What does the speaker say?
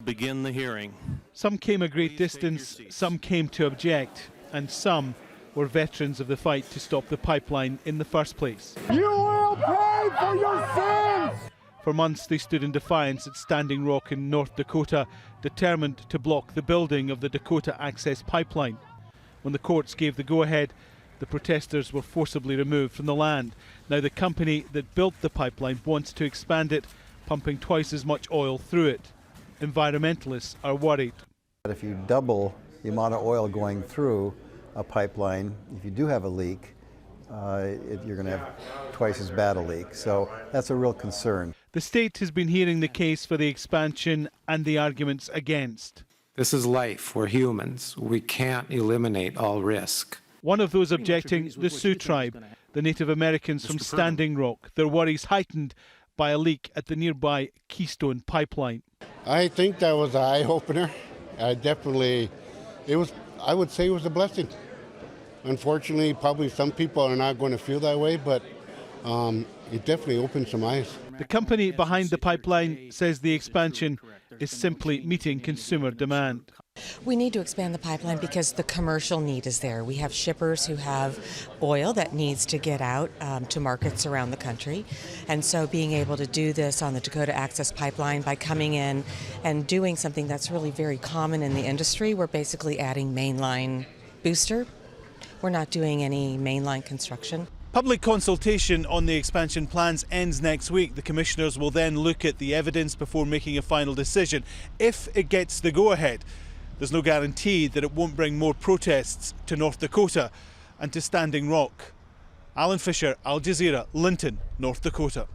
begin the hearing. Some came a great distance, some came to object, and some were veterans of the fight to stop the pipeline in the first place. You will pay for your sins! For months they stood in defiance at Standing Rock in North Dakota, determined to block the building of the Dakota Access pipeline. When the courts gave the go-ahead, the protesters were forcibly removed from the land. Now the company that built the pipeline wants to expand it, pumping twice as much oil through it. Environmentalists are worried. If you double the amount of oil going through a pipeline, if you do have a leak, you're going to have twice as bad a leak. So that's a real concern. The state has been hearing the case for the expansion and the arguments against. This is life. We're humans. We can't eliminate all risk. One of those objecting, the Sioux Tribe, the Native Americans from Standing Rock, their worries heightened by a leak at the nearby Keystone pipeline. I think that was an eye-opener. I would say it was a blessing. Unfortunately, probably some people are not going to feel that way, but it definitely opened some eyes. The company behind the pipeline says the expansion is simply meeting consumer demand. We need to expand the pipeline because the commercial need is there. We have shippers who have oil that needs to get out to markets around the country. And so being able to do this on the Dakota Access pipeline by coming in and doing something that's really very common in the industry, we're basically adding mainline booster. We're not doing any mainline construction. Public consultation on the expansion plans ends next week. The commissioners will then look at the evidence before making a final decision. If it gets the go-ahead, there's no guarantee that it won't bring more protests to North Dakota and to Standing Rock. Alan Fisher, Al Jazeera, Linton, North Dakota.